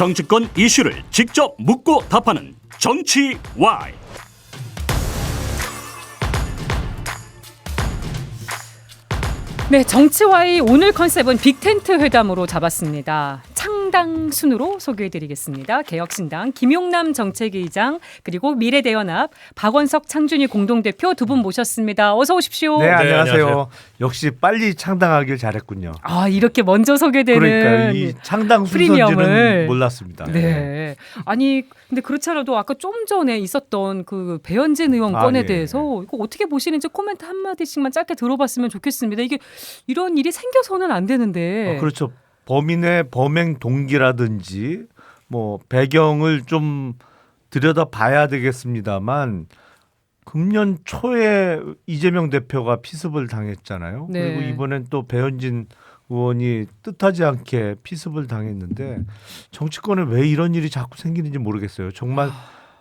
정치권 이슈를 직접 묻고 답하는 정치 Y. 네, 정치와의 오늘 컨셉은 빅텐트 회담으로 잡았습니다. 창당 순으로 소개해드리겠습니다. 개혁신당 김용남 정책위의장 그리고 미래대연합 박원석 창준희 공동대표 두 분 모셨습니다. 어서 오십시오. 네, 안녕하세요. 안녕하세요. 역시 빨리 창당하길 잘했군요. 아, 이렇게 먼저 소개되는 그러니까 이 창당 프리미엄을. 순서인지는 몰랐습니다. 네. 아니 근데 그렇지 않아도 아까 좀 전에 있었던 그 배현진 의원 건에 예. 대해서 이거 어떻게 보시는지 코멘트 한 마디씩만 짧게 들어봤으면 좋겠습니다. 이게 이런 일이 생겨서는 안 되는데. 그렇죠. 범인의 범행 동기라든지 뭐 배경을 좀 들여다 봐야 되겠습니다만 금년 초에 이재명 대표가 피습을 당했잖아요. 네. 그리고 이번엔 또 배현진 의원이 뜻하지 않게 피습을 당했는데 정치권에 왜 이런 일이 자꾸 생기는지 모르겠어요. 정말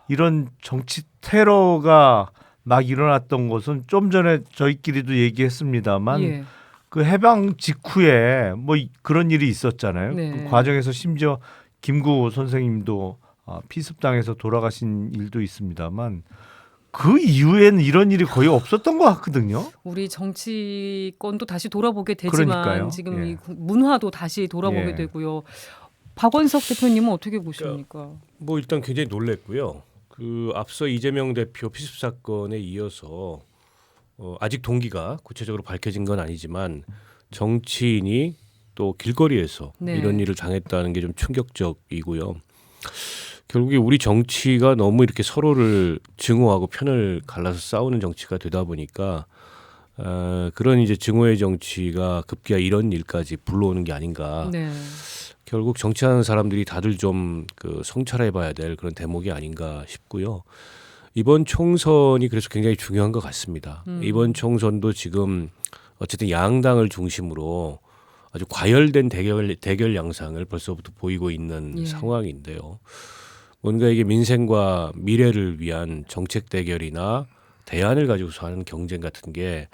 이런 정치 테러가 막 일어났던 것은 좀 전에 저희끼리도 얘기했습니다만 예. 그 해방 직후에 뭐 그런 일이 있었잖아요. 네. 그 과정에서 심지어 김구 선생님도 피습당해서 돌아가신 일도 있습니다만 그 이후에는 이런 일이 거의 없었던 것 같거든요. 우리 정치권도 다시 돌아보게 되지만 그러니까요. 지금 예. 이 문화도 다시 돌아보게 예. 되고요. 박원석 대표님은 어떻게 보십니까? 뭐 일단 굉장히 놀랬고요. 그 앞서 이재명 대표 피습 사건에 이어서 아직 동기가 구체적으로 밝혀진 건 아니지만 정치인이 또 길거리에서 네. 이런 일을 당했다는 게 좀 충격적이고요. 결국에 우리 정치가 너무 이렇게 서로를 증오하고 편을 갈라서 싸우는 정치가 되다 보니까 그런 이제 증오의 정치가 급기야 이런 일까지 불러오는 게 아닌가. 네. 결국 정치하는 사람들이 다들 좀 그 성찰해봐야 될 그런 대목이 아닌가 싶고요. 이번 총선이 그래서 굉장히 중요한 것 같습니다. 이번 총선도 지금 어쨌든 양당을 중심으로 아주 과열된 대결 양상을 벌써부터 보이고 있는 예. 상황인데요. 뭔가 이게 민생과 미래를 위한 정책 대결이나 대안을 가지고서 하는 경쟁 같은 게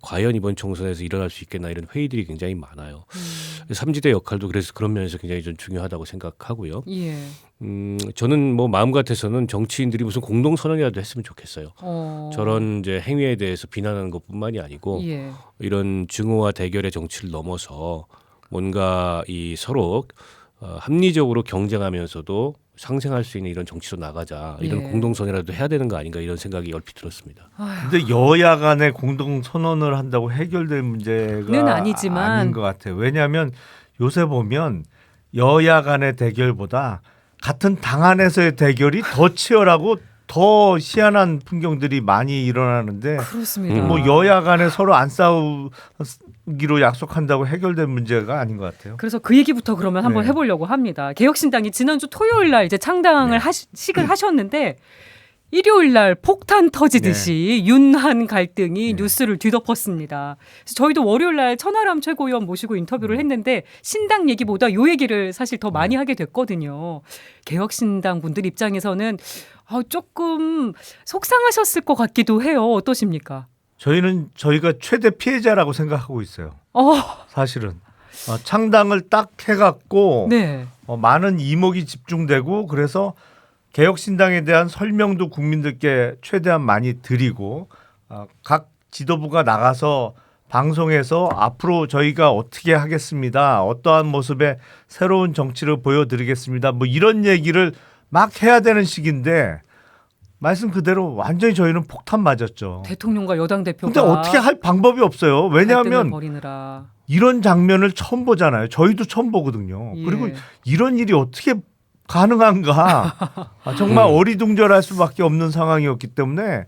과연 이번 총선에서 일어날 수 있겠나 이런 회의들이 굉장히 많아요. 삼지대 역할도 그래서 그런 면에서 굉장히 좀 중요하다고 생각하고요. 예. 저는 뭐 마음 같아서는 정치인들이 무슨 공동 선언이라도 했으면 좋겠어요. 저런 이제 행위에 대해서 비난하는 것뿐만이 아니고 예. 이런 증오와 대결의 정치를 넘어서 뭔가 이 서로 합리적으로 경쟁하면서도 상생할 수 있는 이런 정치로 나가자 이런 예. 공동선언이라도 해야 되는 거 아닌가 이런 생각이 얼핏 들었습니다. 근데 여야 간에 공동 선언을 한다고 해결될 문제가 는 아니지만. 아닌 것 같아요. 왜냐하면 요새 보면 여야 간의 대결보다 같은 당 안에서의 대결이 더 치열하고 더 희한한 풍경들이 많이 일어나는데 그렇습니다. 뭐 여야 간에 서로 안 싸우기로 약속한다고 해결된 문제가 아닌 것 같아요. 그래서 그 얘기부터 그러면 한번 네. 해보려고 합니다. 개혁신당이 지난주 토요일 날 이제 창당을 식을 하셨는데 일요일 날 폭탄 터지듯이 윤한 갈등이 뉴스를 뒤덮었습니다. 그래서 저희도 월요일 날 천하람 최고위원 모시고 인터뷰를 했는데 신당 얘기보다 요 얘기를 사실 더 많이 하게 됐거든요. 개혁신당 분들 입장에서는 조금 속상하셨을 것 같기도 해요. 어떠십니까? 저희는 저희가 최대 피해자라고 생각하고 있어요. 사실은 창당을 딱 해갖고 네. 많은 이목이 집중되고 그래서 개혁신당에 대한 설명도 국민들께 최대한 많이 드리고 각 지도부가 나가서 방송에서 앞으로 저희가 어떻게 하겠습니다. 어떠한 모습의 새로운 정치를 보여드리겠습니다. 뭐 이런 얘기를 막 해야 되는 시기인데 말씀 그대로 완전히 저희는 폭탄 맞았죠. 대통령과 여당 대표가 근데 어떻게 할 방법이 없어요. 갈등을 왜냐하면 벌이느라. 이런 장면을 처음 보잖아요. 저희도 처음 보거든요. 예. 그리고 이런 일이 어떻게 가능한가. 정말 어리둥절할 수밖에 없는 상황이었기 때문에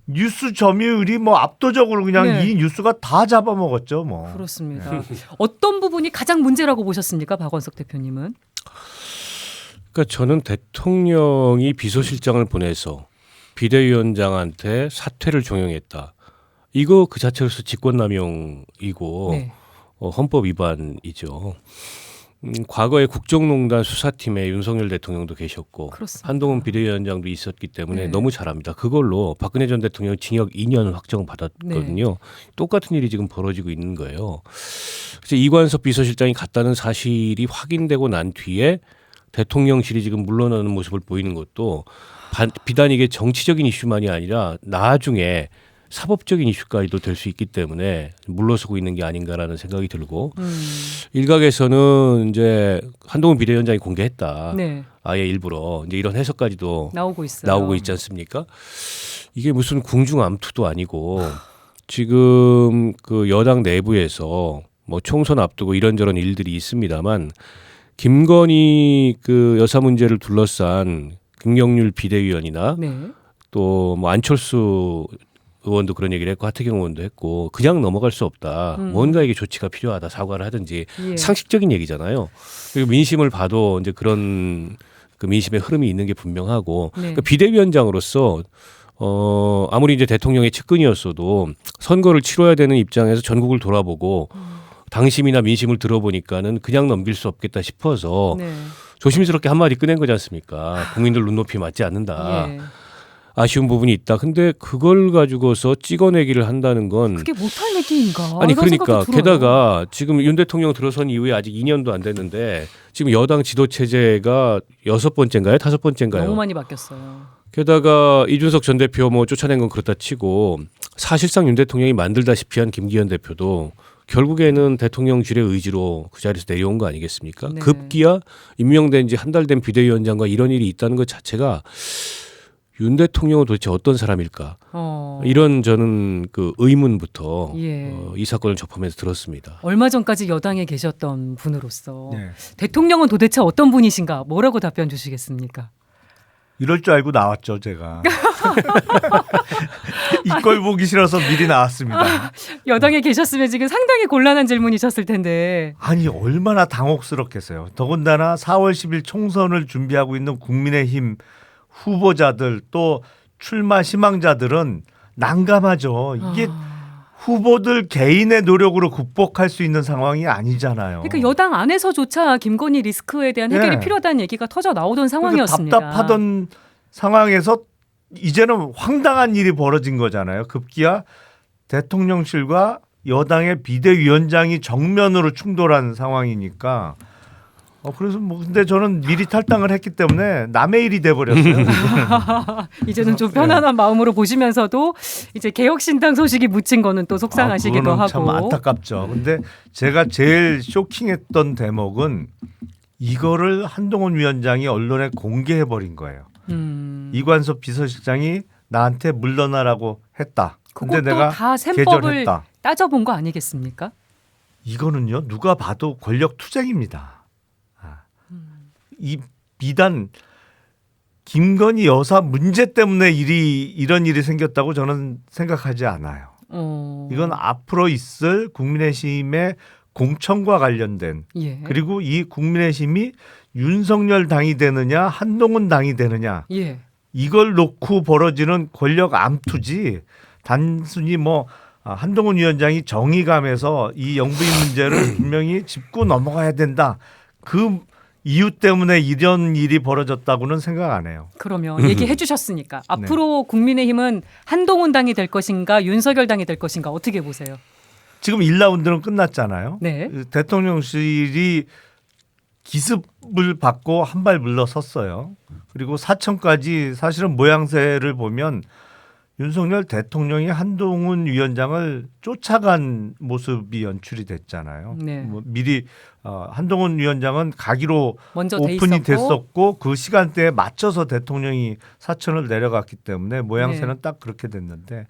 뉴스 점유율이 뭐 압도적으로 그냥 네. 이 뉴스가 다 잡아먹었죠. 뭐. 그렇습니다. 어떤 부분이 가장 문제라고 보셨습니까? 박원석 대표님은? 그러니까 저는 대통령이 비서실장을 보내서 비대위원장한테 사퇴를 종용했다. 이거 그 자체로서 직권남용이고 네. 헌법 위반이죠. 과거에 국정농단 수사팀에 윤석열 대통령도 계셨고 그렇습니다. 한동훈 비대위원장도 있었기 때문에 네. 너무 잘합니다. 그걸로 박근혜 전 대통령 징역 2년 확정받았거든요. 네. 똑같은 일이 지금 벌어지고 있는 거예요. 그래서 이관섭 비서실장이 갔다는 사실이 확인되고 난 뒤에 대통령실이 지금 물러나는 모습을 보이는 것도 비단 이게 정치적인 이슈만이 아니라 나중에 사법적인 이슈까지도 될 수 있기 때문에 물러서고 있는 게 아닌가라는 생각이 들고 일각에서는 이제 한동훈 비대위원장이 공개했다. 네. 아예 일부러 이제 이런 해석까지도 나오고 있어요. 나오고 있지 않습니까? 이게 무슨 궁중암투도 아니고 지금 그 여당 내부에서 뭐 총선 앞두고 이런저런 일들이 있습니다만 김건희 그 여사 문제를 둘러싼 김경률 비대위원이나 네. 또 뭐 안철수 의원도 그런 얘기를 했고 하태경 의원도 했고 그냥 넘어갈 수 없다. 뭔가에게 조치가 필요하다. 사과를 하든지 예. 상식적인 얘기잖아요. 그리고 민심을 봐도 이제 그런 그 민심의 흐름이 있는 게 분명하고 네. 그러니까 비대위원장으로서 아무리 이제 대통령의 측근이었어도 선거를 치러야 되는 입장에서 전국을 돌아보고 당심이나 민심을 들어보니까는 그냥 넘길 수 없겠다 싶어서 네. 조심스럽게 한마디 꺼낸 거지 않습니까? 국민들 눈높이 맞지 않는다. 예. 아쉬운 부분이 있다. 근데 그걸 가지고서 찍어내기를 한다는 건 그게 못할 얘기인가? 아니 이런 그러니까 생각도 들어요. 게다가 지금 윤 대통령 들어선 이후에 아직 2년도 안 됐는데 지금 여당 지도 체제가 6번째인가요? 5번째인가요? 너무 많이 바뀌었어요. 게다가 이준석 전 대표 뭐 쫓아낸 건 그렇다 치고 사실상 윤 대통령이 만들다시피 한 김기현 대표도 결국에는 대통령실의 의지로 그 자리에서 내려온 거 아니겠습니까? 네. 급기야 임명된 지 한 달 된 비대위원장과 이런 일이 있다는 것 자체가 윤 대통령은 도대체 어떤 사람일까? 이런 저는 그 의문부터 예. 이 사건을 접하면서 들었습니다. 얼마 전까지 여당에 계셨던 분으로서 네. 대통령은 도대체 어떤 분이신가? 뭐라고 답변 주시겠습니까? 이럴 줄 알고 나왔죠, 제가. 이걸 보기 싫어서 미리 나왔습니다. 여당에 계셨으면 지금 상당히 곤란한 질문이셨을 텐데. 아니 얼마나 당혹스럽겠어요. 더군다나 4월 10일 총선을 준비하고 있는 국민의힘 후보자들 또 출마 희망자들은 난감하죠. 이게 후보들 개인의 노력으로 극복할 수 있는 상황이 아니잖아요. 그러니까 여당 안에서조차 김건희 리스크에 대한 해결이 네. 필요하다는 얘기가 터져 나오던 그러니까 상황이었습니다. 답답하던 상황에서 이제는 황당한 일이 벌어진 거잖아요. 급기야 대통령실과 여당의 비대위원장이 정면으로 충돌한 상황이니까. 그래서 뭐 근데 저는 미리 탈당을 했기 때문에 남의 일이 돼 버렸어요. 이제는 좀 편안한 마음으로 보시면서도 이제 개혁신당 소식이 묻힌 거는 또 속상하시기도 그거는 하고. 참 안타깝죠. 근데 제가 제일 쇼킹했던 대목은 이거를 한동훈 위원장이 언론에 공개해 버린 거예요. 이관섭 비서실장이 나한테 물러나라고 했다. 근데 그것도 내가 다 셈법을 계절했다. 따져본 거 아니겠습니까? 이거는요 누가 봐도 권력 투쟁입니다. 이 비단 김건희 여사 문제 때문에 이런 일이 생겼다고 저는 생각하지 않아요. 이건 앞으로 있을 국민의힘의 공천과 관련된 예. 그리고 이 국민의힘이 윤석열 당이 되느냐 한동훈 당이 되느냐 예. 이걸 놓고 벌어지는 권력 암투지 단순히 뭐 한동훈 위원장이 정의감에서 이 영부인 문제를 분명히 짚고 넘어가야 된다. 그 이유 때문에 이런 일이 벌어졌다고는 생각 안 해요. 그러면 얘기해 주셨으니까 앞으로 국민의힘은 한동훈 당이 될 것인가 윤석열 당이 될 것인가 어떻게 보세요? 지금 1라운드는 끝났잖아요. 네. 대통령실이 기습을 받고 한 발 물러섰어요. 그리고 사천까지 사실은 모양새를 보면 윤석열 대통령이 한동훈 위원장을 쫓아간 모습이 연출이 됐잖아요. 네. 뭐 미리 한동훈 위원장은 가기로 먼저 돼 오픈이 있었고. 됐었고 그 시간대에 맞춰서 대통령이 사천을 내려갔기 때문에 모양새는 네. 딱 그렇게 됐는데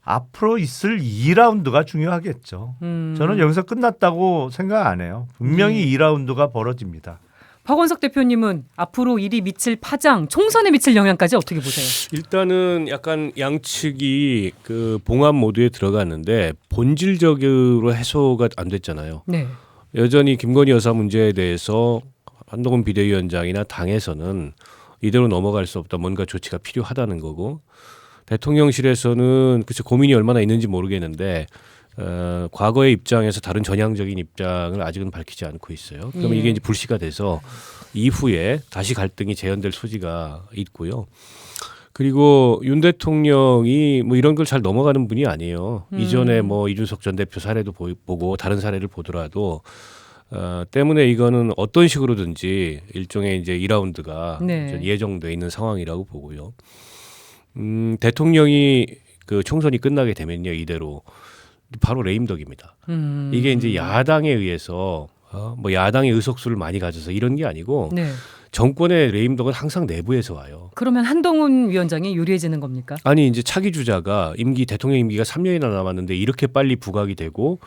앞으로 있을 2라운드가 중요하겠죠. 저는 여기서 끝났다고 생각 안 해요. 분명히 2라운드가 벌어집니다. 박원석 대표님은 앞으로 일이 미칠 파장, 총선에 미칠 영향까지 어떻게 보세요? 일단은 약간 양측이 그 봉합 모드에 들어갔는데 본질적으로 해소가 안 됐잖아요. 네. 여전히 김건희 여사 문제에 대해서 한동훈 비대위원장이나 당에서는 이대로 넘어갈 수 없다. 뭔가 조치가 필요하다는 거고 대통령실에서는 그치 고민이 얼마나 있는지 모르겠는데 과거의 입장에서 다른 전향적인 입장을 아직은 밝히지 않고 있어요. 그러면 예. 이게 이제 불씨가 돼서 이후에 다시 갈등이 재현될 소지가 있고요. 그리고 윤 대통령이 뭐 이런 걸 잘 넘어가는 분이 아니에요. 이전에 뭐 이준석 전 대표 사례도 보고 다른 사례를 보더라도 때문에 이거는 어떤 식으로든지 일종의 이제 2라운드가 네. 예정돼 있는 상황이라고 보고요. 대통령이 그 총선이 끝나게 되면요 이대로 바로 레임덕입니다. 이게 이제 야당에 의해서 뭐 야당의 의석수를 많이 가져서 이런 게 아니고 네. 정권의 레임덕은 항상 내부에서 와요. 그러면 한동훈 위원장이 유리해지는 겁니까? 아니 이제 차기 주자가 대통령 임기가 3년이나 남았는데 이렇게 빨리 부각이 되고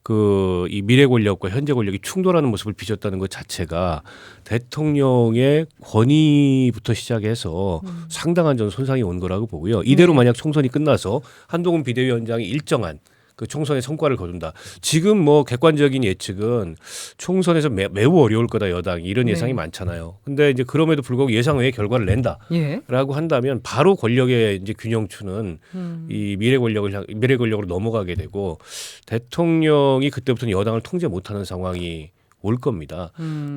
그 이 미래 권력과 현재 권력이 충돌하는 모습을 빚었다는 것 자체가 대통령의 권위부터 시작해서 상당한 전 손상이 온 거라고 보고요. 이대로 만약 총선이 끝나서 한동훈 비대위원장이 일정한 그 총선의 성과를 거둔다. 지금 뭐 객관적인 예측은 총선에서 매우 어려울 거다 여당이 이런 예상이 네. 많잖아요. 근데 이제 그럼에도 불구하고 예상 외의 결과를 낸다라고 예. 한다면 바로 권력의 이제 균형추는 이 미래 권력으로 넘어가게 되고 대통령이 그때부터는 여당을 통제 못하는 상황이 올 겁니다.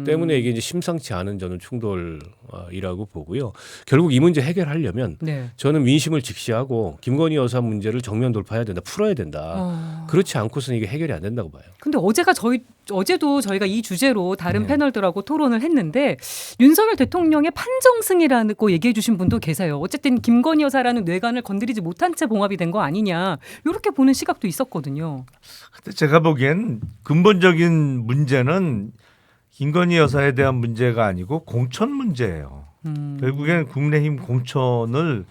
때문에 이게 이제 심상치 않은 저는 충돌이라고 보고요. 결국 이 문제 해결하려면 네. 저는 민심을 직시하고 김건희 여사 문제를 정면 돌파해야 된다, 풀어야 된다. 그렇지 않고서는 이게 해결이 안 된다고 봐요. 근데 어제도 저희가 이 주제로 다른 패널들하고 토론을 했는데 윤석열 대통령의 판정승이라고 얘기해 주신 분도 계세요. 어쨌든 김건희 여사라는 뇌관을 건드리지 못한 채 봉합이 된 거 아니냐 이렇게 보는 시각도 있었거든요. 근데 제가 보기엔 근본적인 문제는 김건희 여사에 대한 문제가 아니고 공천 문제예요. 결국엔 국민의힘 공천을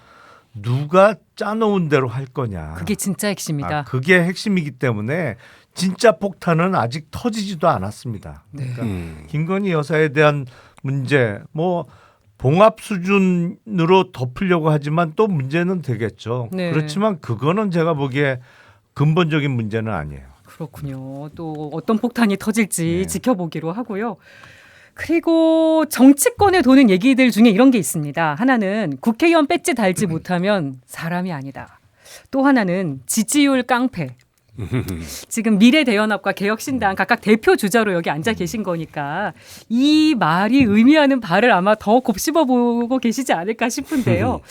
누가 짜놓은 대로 할 거냐. 그게 진짜 핵심이다. 그게 핵심이기 때문에 진짜 폭탄은 아직 터지지도 않았습니다. 그러니까 김건희 여사에 대한 문제 뭐 봉합 수준으로 덮으려고 하지만 또 문제는 되겠죠. 네. 그렇지만 그거는 제가 보기에 근본적인 문제는 아니에요. 그렇군요. 또 어떤 폭탄이 터질지 네. 지켜보기로 하고요. 그리고 정치권에 도는 얘기들 중에 이런 게 있습니다. 하나는 국회의원 배지 달지 못하면 사람이 아니다. 또 하나는 지지율 깡패. 지금 미래대연합과 개혁신당 각각 대표 주자로 여기 앉아 계신 거니까 이 말이 의미하는 바를 아마 더 곱씹어 보고 계시지 않을까 싶은데요.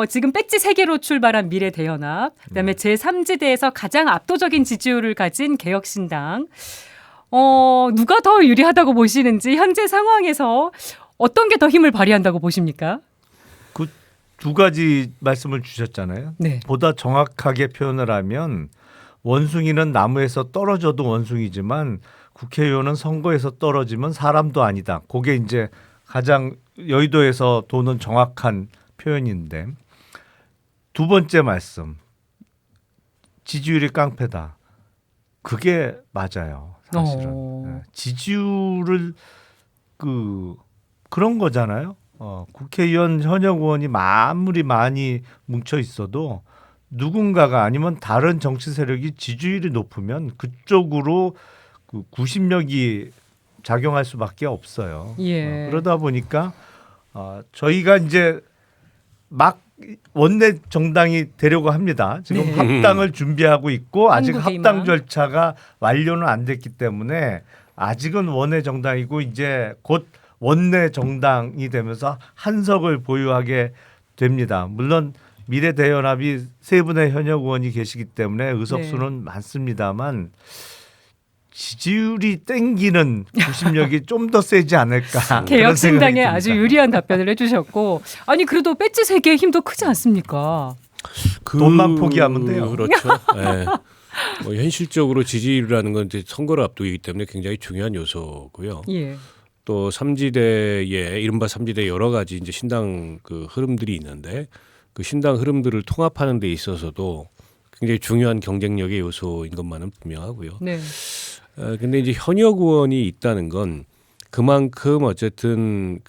지금 배지 3개로 출발한 미래대연합, 그다음에 제3지대에서 가장 압도적인 지지율을 가진 개혁신당. 누가 더 유리하다고 보시는지 현재 상황에서 어떤 게 더 힘을 발휘한다고 보십니까? 그 두 가지 말씀을 주셨잖아요. 네. 보다 정확하게 표현을 하면 원숭이는 나무에서 떨어져도 원숭이지만 국회의원은 선거에서 떨어지면 사람도 아니다. 그게 이제 가장 여의도에서 도는 정확한 표현인데 두 번째 말씀 지지율이 깡패다. 그게 맞아요. 사실은 네. 지지율을 그런 거잖아요. 국회의원 현역 의원이 아무리 많이 뭉쳐 있어도 누군가가 아니면 다른 정치 세력이 지지율이 높으면 그쪽으로 그 구심력이 작용할 수밖에 없어요. 예. 그러다 보니까 저희가 이제 막 원내 정당이 되려고 합니다. 지금 네. 합당을 준비하고 있고 아직 한국의만. 합당 절차가 완료는 안 됐기 때문에 아직은 원내 정당이고 이제 곧 원내 정당이 되면서 한석을 보유하게 됩니다. 물론 미래대연합이 3분의 현역 의원이 계시기 때문에 의석수는 많습니다만 지지율이 땡기는 구심력이 좀 더 세지 않을까. 개혁신당에 그런 아주 생각이 듭니다. 유리한 답변을 해주셨고 아니 그래도 배지 3개의 힘도 크지 않습니까? 돈만 포기하면 돼요. 그렇죠. 네. 뭐 현실적으로 지지율이라는 건 이제 선거를 앞두기 때문에 굉장히 중요한 요소고요. 예. 또 삼지대의 이른바 삼지대 여러 가지 이제 신당 그 흐름들이 있는데 그 신당 흐름들을 통합하는 데 있어서도 굉장히 중요한 경쟁력의 요소인 것만은 분명하고요. 네. 근데 이제 현역 의원이 있다는 건 그만큼 어쨌든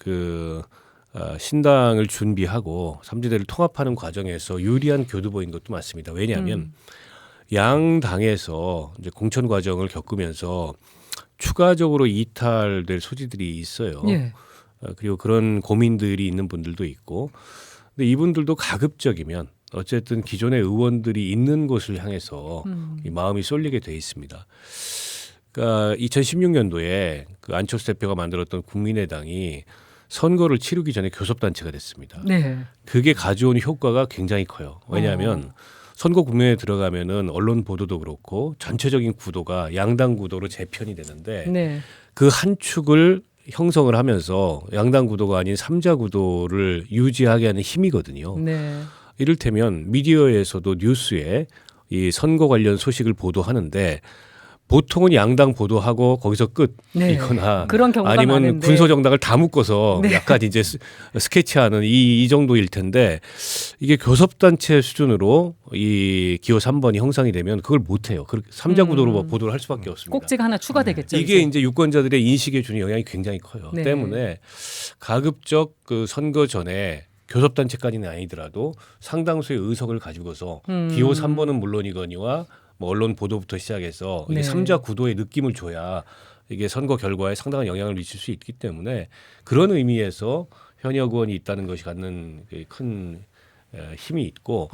신당을 준비하고 삼지대를 통합하는 과정에서 유리한 교두보인 것도 맞습니다. 왜냐하면 양 당에서 이제 공천 과정을 겪으면서 추가적으로 이탈될 소지들이 있어요. 예. 그리고 그런 고민들이 있는 분들도 있고, 근데 이분들도 가급적이면 어쨌든 기존의 의원들이 있는 곳을 향해서 이 마음이 쏠리게 돼 있습니다. 그러니까 2016년도에 그 안철수 대표가 만들었던 국민의당이 선거를 치르기 전에 교섭단체가 됐습니다. 네. 그게 가져온 효과가 굉장히 커요. 왜냐하면 선거 국면에 들어가면은 언론 보도도 그렇고 전체적인 구도가 양당 구도로 재편이 되는데 네. 그 한 축을 형성을 하면서 양당 구도가 아닌 삼자 구도를 유지하게 하는 힘이거든요. 네. 이를테면 미디어에서도 뉴스에 이 선거 관련 소식을 보도하는데 보통은 양당 보도하고 거기서 네. 끝이거나 그런 경우가 아니면 많은데. 군소 정당을 다 묶어서 네. 약간 이제 스케치하는 이 정도일 텐데 이게 교섭단체 수준으로 이 기호 3번이 형성이 되면 그걸 못 해요. 그렇게 삼자 구도로 보도를 할 수밖에 없습니다. 꼭지가 하나 추가되겠죠. 이게 이제 유권자들의 인식에 주는 영향이 굉장히 커요. 네. 때문에 가급적 그 선거 전에 교섭단체까지는 아니더라도 상당수의 의석을 가지고서 기호 3번은 물론이거니와 뭐 언론 보도부터 시작해서 네. 이게 삼자 구도의 느낌을 줘야 이게 선거 결과에 상당한 영향을 미칠 수 있기 때문에 그런 의미에서 현역 의원이 있다는 것이 갖는 큰 힘이 있고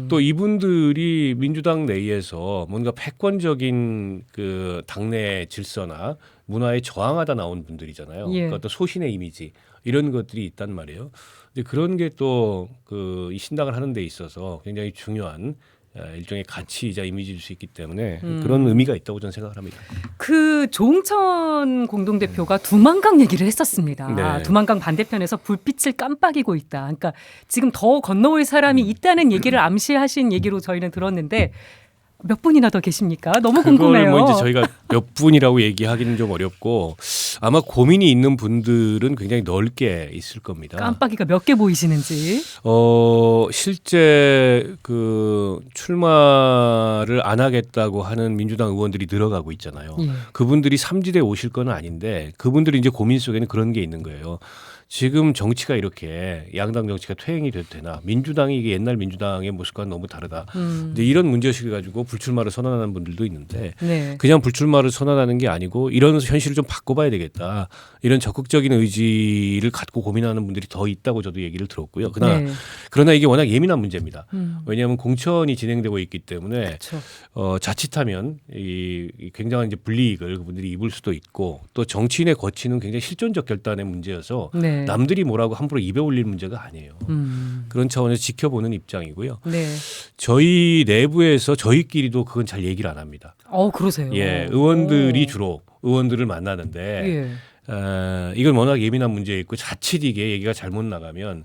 또 이분들이 민주당 내에서 뭔가 패권적인 그 당내 질서나 문화에 저항하다 나온 분들이잖아요. 예. 그러니까 또 소신의 이미지 이런 것들이 있단 말이에요. 근데 그런 게 또 그 이 신당을 하는 데 있어서 굉장히 중요한 일종의 가치이자 이미지일 수 있기 때문에 그런 의미가 있다고 저는 생각을 합니다. 그 조응천 공동대표가 두만강 얘기를 했었습니다. 네. 두만강 반대편에서 불빛을 깜빡이고 있다. 그러니까 지금 더 건너올 사람이 있다는 얘기를 암시하신 얘기로 저희는 들었는데 몇 분이나 더 계십니까? 너무 그걸 궁금해요. 뭐 이제 저희가 몇 분이라고 얘기하기는 좀 어렵고 아마 고민이 있는 분들은 굉장히 넓게 있을 겁니다. 깜빡이가 몇 개 보이시는지. 실제 그 출마를 안 하겠다고 하는 민주당 의원들이 늘어가고 있잖아요. 예. 그분들이 삼지대에 오실 건 아닌데 그분들이 이제 고민 속에는 그런 게 있는 거예요. 지금 정치가 이렇게 양당 정치가 퇴행이 돼도 되나? 민주당이 이게 옛날 민주당의 모습과는 너무 다르다. 근데 이런 문제의식을 가지고 불출마를 선언하는 분들도 있는데 네. 그냥 불출마를 선언하는 게 아니고 이런 현실을 좀 바꿔봐야 되겠다. 이런 적극적인 의지를 갖고 고민하는 분들이 더 있다고 저도 얘기를 들었고요. 그러나 이게 워낙 예민한 문제입니다. 왜냐하면 공천이 진행되고 있기 때문에 그렇죠. 자칫하면 이 굉장한 이제 불이익을 그분들이 입을 수도 있고 또 정치인의 거치는 굉장히 실존적 결단의 문제여서 네. 남들이 뭐라고 함부로 입에 올릴 문제가 아니에요. 그런 차원에서 지켜보는 입장이고요. 네. 저희 내부에서 저희끼리도 그건 잘 얘기를 안 합니다. 그러세요. 예, 의원들이 주로 의원들을 만나는데 예. 이건 워낙 예민한 문제있고 자칫 이게 얘기가 잘못 나가면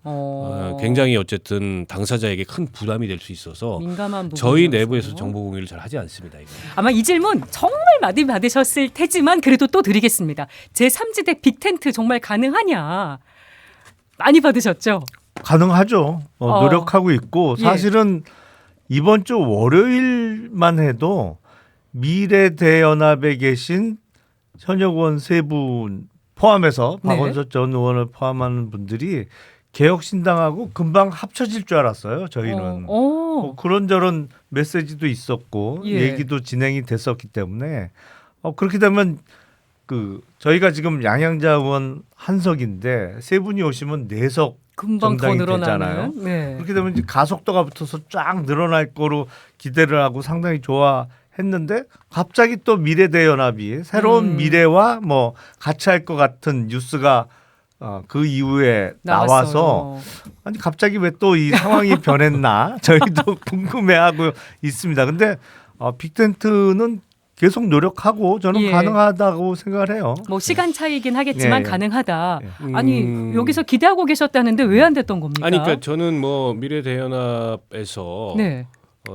굉장히 어쨌든 당사자에게 큰 부담이 될 수 있어서 민감한 부분. 저희 내부에서 정보 공유를 잘 하지 않습니다. 이거. 아마 이 질문 정말 많이 받으셨을 테지만 그래도 또 드리겠습니다. 제3지대 빅텐트 정말 가능하냐? 많이 받으셨죠? 가능하죠. 노력하고 있고 예. 사실은 이번 주 월요일만 해도 미래대연합에 계신 현역 의원 세 분 포함해서 네. 박원석 전 의원을 포함하는 분들이 개혁신당하고 금방 합쳐질 줄 알았어요. 저희는 뭐 그런저런 메시지도 있었고 예. 얘기도 진행이 됐었기 때문에 그렇게 되면 그 저희가 지금 양양자 의원 한석인데 세 분이 오시면 네석 금방 더 정당이 늘어나는. 되잖아요. 네. 그렇게 되면 이제 가속도가 붙어서 쫙 늘어날 거로 기대를 하고 상당히 좋아했는데 갑자기 또 미래대연합이 새로운 미래와 뭐 같이 할 것 같은 뉴스가 그 이후에 나와서 아니 갑자기 왜 또 이 상황이 변했나 저희도 궁금해하고 있습니다. 근데 빅텐트는 계속 노력하고 저는 예. 가능하다고 생각을 해요. 뭐 시간 차이긴 하겠지만 예, 예. 가능하다. 아니 여기서 기대하고 계셨다는데 왜 안 됐던 겁니까? 아니 그러니까 저는 뭐 미래대연합에서 네.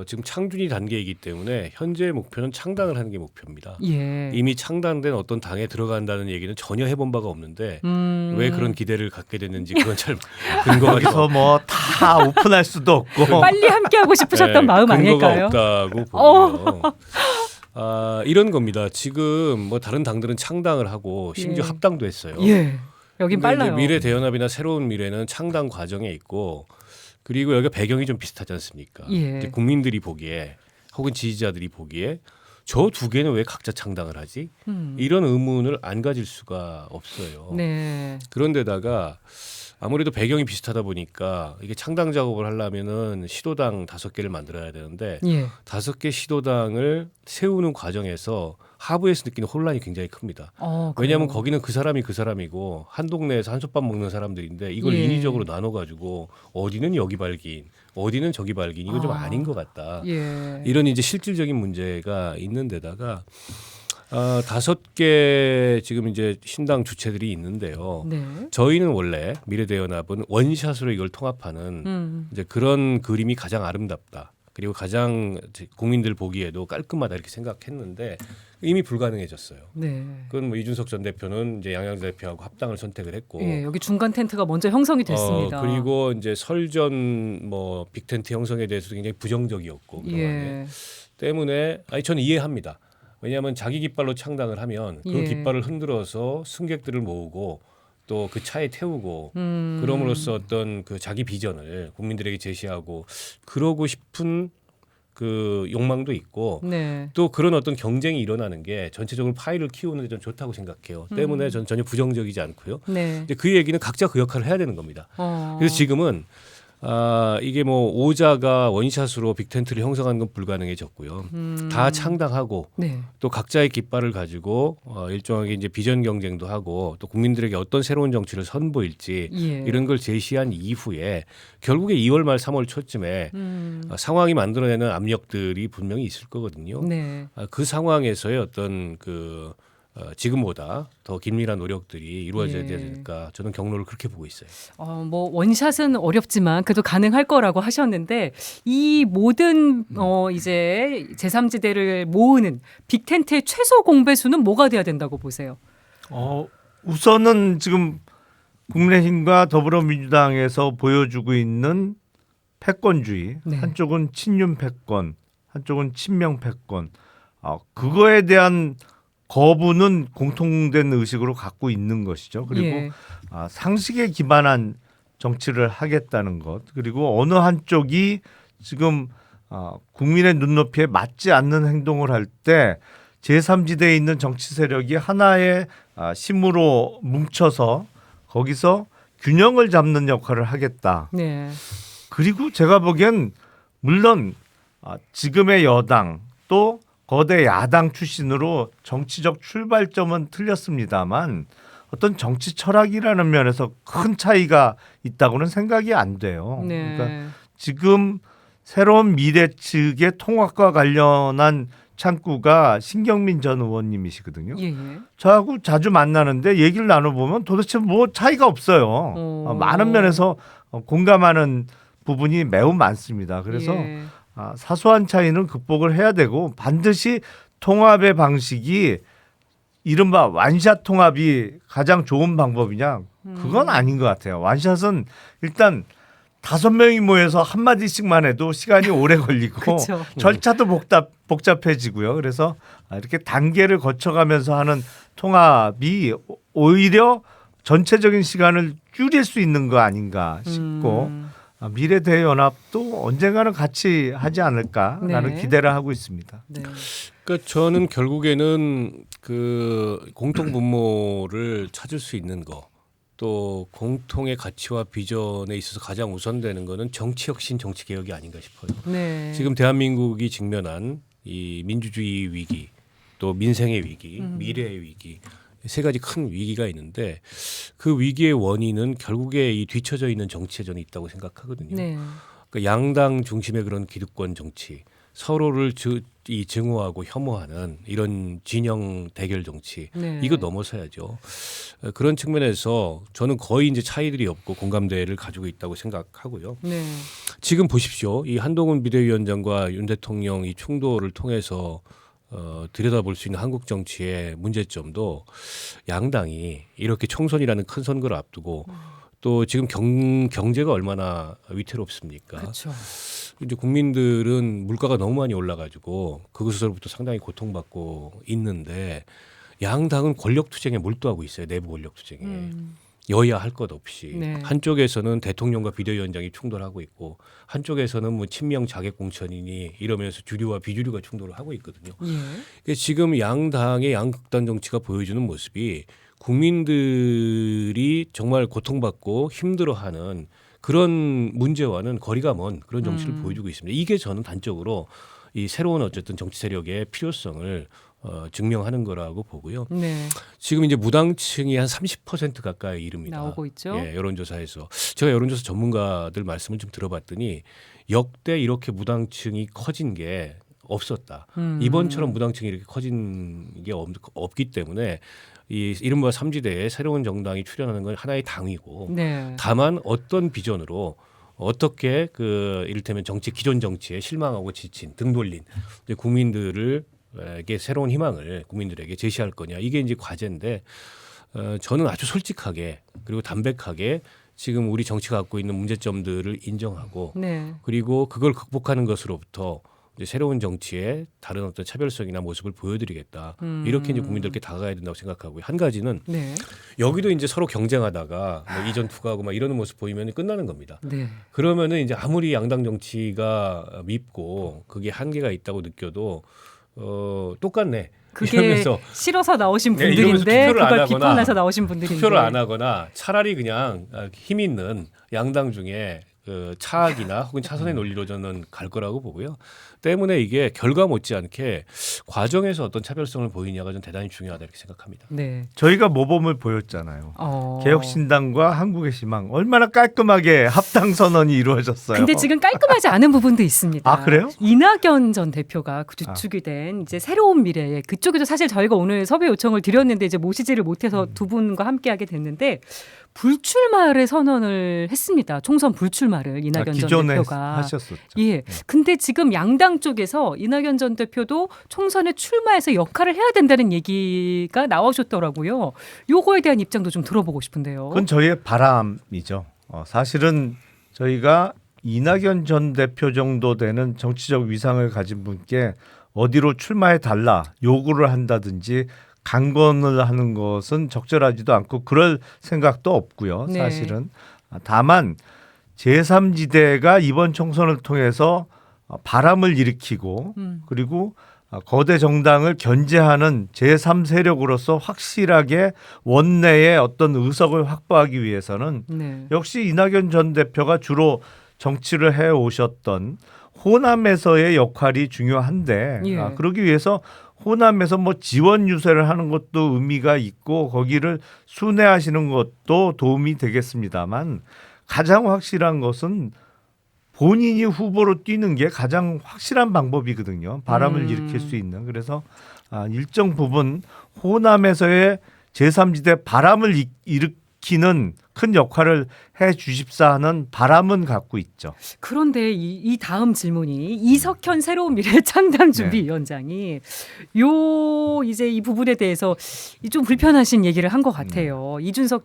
지금 창준이 단계이기 때문에 현재 목표는 창당을 하는 게 목표입니다. 예. 이미 창당된 어떤 당에 들어간다는 얘기는 전혀 해본 바가 없는데 왜 그런 기대를 갖게 됐는지 그건 잘 근거가 여기서 뭐 다 오픈할 수도 없고 빨리 함께 하고 싶으셨던 마음 근거가 아닐까요? 없다고 보고요. 이런 겁니다. 지금 뭐 다른 당들은 창당을 하고 심지어 예. 합당도 했어요. 예. 여긴 근데 이제 빨라요. 미래대연합이나 새로운 미래는 창당 과정에 있고 그리고 여기가 배경이 좀 비슷하지 않습니까? 예. 이제 국민들이 보기에 혹은 지지자들이 보기에 저 두 개는 왜 각자 창당을 하지? 이런 의문을 안 가질 수가 없어요. 네. 그런데다가 아무래도 배경이 비슷하다 보니까 이게 창당 작업을 하려면은 시도당 5개를 만들어야 되는데 예. 5개 시도당을 세우는 과정에서 하부에서 느끼는 혼란이 굉장히 큽니다. 왜냐하면 그래요. 거기는 그 사람이 그 사람이고 한 동네에서 한솥밥 먹는 사람들인데 이걸 예. 인위적으로 나눠가지고 어디는 여기 발긴, 어디는 저기 발긴 이건 좀 아닌 것 같다. 예. 이런 이제 실질적인 문제가 있는 데다가 5개 지금 이제 신당 주체들이 있는데요. 네. 저희는 원래 미래대연합은 원샷으로 이걸 통합하는 이제 그런 그림이 가장 아름답다. 그리고 가장 국민들 보기에도 깔끔하다 이렇게 생각했는데 이미 불가능해졌어요. 네. 그건 뭐 이준석 전 대표는 이제 양양 대표하고 합당을 선택을 했고, 예, 여기 중간 텐트가 먼저 형성이 됐습니다. 그리고 이제 설전 뭐 빅텐트 형성에 대해서도 굉장히 부정적이었고 그동안에 예. 때문에 저는 이해합니다. 왜냐하면 자기 깃발로 창당을 하면 그 예. 깃발을 흔들어서 승객들을 모으고 또 그 차에 태우고 그럼으로써 어떤 그 자기 비전을 국민들에게 제시하고 그러고 싶은 그 욕망도 있고 네. 또 그런 어떤 경쟁이 일어나는 게 전체적으로 파이를 키우는 데 좀 좋다고 생각해요. 때문에 저는 전혀 부정적이지 않고요. 네. 이제 그 얘기는 각자 그 역할을 해야 되는 겁니다. 어. 그래서 지금은 이게 뭐 오자가 원샷으로 빅텐트를 형성하는 건 불가능해졌고요. 다 창당하고 네. 또 각자의 깃발을 가지고 일정하게 이제 비전 경쟁도 하고 또 국민들에게 어떤 새로운 정치를 선보일지 예. 이런 걸 제시한 이후에 결국에 2월 말 3월 초쯤에 상황이 만들어내는 압력들이 분명히 있을 거거든요. 네. 그 상황에서의 어떤 그 지금보다 더 긴밀한 노력들이 이루어져야 예. 되니까 저는 경로를 그렇게 보고 있어요. 뭐 원샷은 어렵지만 그래도 가능할 거라고 하셨는데 이 모든 이제 제3지대를 모으는 빅텐트의 최소 공배수는 뭐가 돼야 된다고 보세요? 우선은 지금 국민의힘과 더불어민주당에서 보여주고 있는 패권주의, 네. 한쪽은 친윤 패권, 한쪽은 친명 패권, 그거에 대한 거부는 공통된 의식으로 갖고 있는 것이죠. 그리고 예. 상식에 기반한 정치를 하겠다는 것, 그리고 어느 한쪽이 지금 국민의 눈높이에 맞지 않는 행동을 할 때 제3지대에 있는 정치 세력이 하나의 힘으로 뭉쳐서 거기서 균형을 잡는 역할을 하겠다. 네. 그리고 제가 보기엔 물론 지금의 여당 또 거대 야당 출신으로 정치적 출발점은 틀렸습니다만 어떤 정치 철학이라는 면에서 큰 차이가 있다고는 생각이 안 돼요. 네. 그러니까 지금 새로운 미래 측의 통합과 관련한 창구가 신경민 전 의원님이시거든요. 예. 저하고 자주 만나는데 얘기를 나눠보면 도대체 뭐 차이가 없어요. 많은 면에서 공감하는 부분이 매우 많습니다. 그래서 예. 사소한 차이는 극복을 해야 되고 반드시 통합의 방식이 이른바 완샷 통합이 가장 좋은 방법이냐? 그건 아닌 것 같아요. 완샷은 일단 5명이 모여서 한마디씩만 해도 시간이 오래 걸리고 그쵸. 절차도 복잡해지고요. 그래서 이렇게 단계를 거쳐가면서 하는 통합이 오히려 전체적인 시간을 줄일 수 있는 거 아닌가 싶고 미래대연합도 언젠가는 같이 하지 않을까라는 네. 기대를 하고 있습니다. 네. 그러니까 저는 결국에는 그 공통 분모를 찾을 수 있는 거, 또 공통의 가치와 비전에 있어서 가장 우선되는 거는 정치 혁신, 정치 개혁이 아닌가 싶어요. 네. 지금 대한민국이 직면한 이 민주주의 위기, 또 민생의 위기, 미래의 위기, 3가지 큰 위기가 있는데 그 위기의 원인은 결국에 이 뒤처져 있는 정치에 있다고 생각하거든요. 네. 그러니까 양당 중심의 그런 기득권 정치, 서로를 증오하고 혐오하는 이런 진영 대결 정치, 네. 이거 넘어서야죠. 그런 측면에서 저는 거의 이제 차이들이 없고 공감대를 가지고 있다고 생각하고요. 네. 지금 보십시오. 이 한동훈 비대위원장과 윤 대통령 이 충돌을 통해서 들여다볼 수 있는 한국 정치의 문제점도 양당이 이렇게 총선이라는 큰 선거를 앞두고 또 지금 경제가 얼마나 위태롭습니까? 그렇죠. 이제 국민들은 물가가 너무 많이 올라가지고 그것으로부터 상당히 고통받고 있는데 양당은 권력 투쟁에 몰두하고 있어요. 내부 권력 투쟁에. 여야 할 것 없이 네. 한쪽에서는 대통령과 비대위원장이 충돌하고 있고 한쪽에서는 뭐 친명 자객 공천이니 이러면서 주류와 비주류가 충돌을 하고 있거든요. 예. 지금 양당의 양극단 정치가 보여주는 모습이 국민들이 정말 고통받고 힘들어하는 그런 문제와는 거리가 먼 그런 정치를 보여주고 있습니다. 이게 저는 단적으로 이 새로운 어쨌든 정치 세력의 필요성을 증명하는 거라고 보고요. 네. 지금 이제 무당층이 한 30% 가까이 이릅니다. 나오고 있죠. 예, 여론조사에서 제가 여론조사 전문가들 말씀을 좀 들어봤더니 역대 이렇게 무당층이 커진 게 없었다. 이번처럼 무당층이 이렇게 커진 게 없기 때문에 이 이른바 삼지대에 새로운 정당이 출현하는 건 하나의 당위고 네. 다만 어떤 비전으로 어떻게 그 이를테면 정치 기존 정치에 실망하고 지친 등 돌린 이제 국민들에게 새로운 희망을 국민들에게 제시할 거냐 이게 이제 과제인데 저는 아주 솔직하게 그리고 담백하게 지금 우리 정치가 갖고 있는 문제점들을 인정하고 네. 그리고 그걸 극복하는 것으로부터 이제 새로운 정치의 다른 어떤 차별성이나 모습을 보여드리겠다. 이렇게 이제 국민들께 다가가야 된다고 생각하고요. 한 가지는 네. 여기도 이제 서로 경쟁하다가 뭐 이전 투가하고 막 이러는 모습 보이면 끝나는 겁니다. 네. 그러면은 이제 아무리 양당 정치가 밉고 그게 한계가 있다고 느껴도 똑같네. 그게 이러면서 싫어서 나오신 네, 이러면서 분들인데 투표를 안 그걸 하거나 비판해서 나오신 분들인데 투표를 안 하거나 차라리 그냥 힘 있는 양당 중에 그 차악이나 혹은 차선의 논리로 저는 갈 거라고 보고요. 때문에 이게 결과 못지않게 과정에서 어떤 차별성을 보이냐가 좀 대단히 중요하다 이렇게 생각합니다. 네. 저희가 모범을 보였잖아요. 어. 개혁신당과 한국의 희망 얼마나 깔끔하게 합당 선언이 이루어졌어요. 근데 지금 깔끔하지 않은 부분도 있습니다. 아, 그래요? 이낙연 전 대표가 주축이 된 이제 새로운 미래에 그쪽에도 사실 저희가 오늘 섭외 요청을 드렸는데 이제 모시지를 못해서 두 분과 함께하게 됐는데 불출마를 선언을 했습니다. 총선 불출마를 이낙연 전 기존에 대표가 하셨었죠. 예. 근데 지금 양당 쪽에서 이낙연 전 대표도 총선에 출마해서 역할을 해야 된다는 얘기가 나오셨더라고요. 요거에 대한 입장도 좀 들어보고 싶은데요. 그건 저희의 바람이죠. 사실은 저희가 이낙연 전 대표 정도 되는 정치적 위상을 가진 분께 어디로 출마해 달라 요구를 한다든지 강권을 하는 것은 적절하지도 않고 그럴 생각도 없고요. 네. 사실은 다만 제3지대가 이번 총선을 통해서 바람을 일으키고 그리고 거대 정당을 견제하는 제3세력으로서 확실하게 원내의 어떤 의석을 확보하기 위해서는 네. 역시 이낙연 전 대표가 주로 정치를 해 오셨던 호남에서의 역할이 중요한데 예. 그러기 위해서 호남에서 뭐 지원 유세를 하는 것도 의미가 있고 거기를 순회하시는 것도 도움이 되겠습니다만 가장 확실한 것은 본인이 후보로 뛰는 게 가장 확실한 방법이거든요. 바람을 일으킬 수 있는. 그래서 일정 부분 호남에서의 제3지대 바람을 일으키는 큰 역할을 해 주십사 하는 바람은 갖고 있죠. 그런데 이 다음 질문이 이석현 새로운 미래 창당준비위원장이 요 이제 이 부분에 대해서 좀 불편하신 얘기를 한 것 같아요. 이준석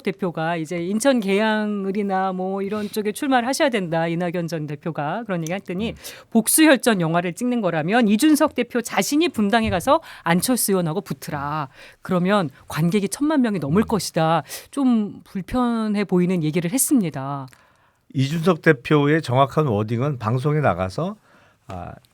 대표가 이제 인천 계양을이나 뭐 이런 쪽에 출마를 하셔야 된다. 이낙연 전 대표가 그런 얘기 했더니 복수혈전 영화를 찍는 거라면 이준석 대표 자신이 분당에 가서 안철수 의원하고 붙으라. 그러면 관객이 1,000만 명이 넘을 것이다. 좀 불편해 보이는 얘기를 했습니다. 이준석 대표의 정확한 워딩은 방송에 나가서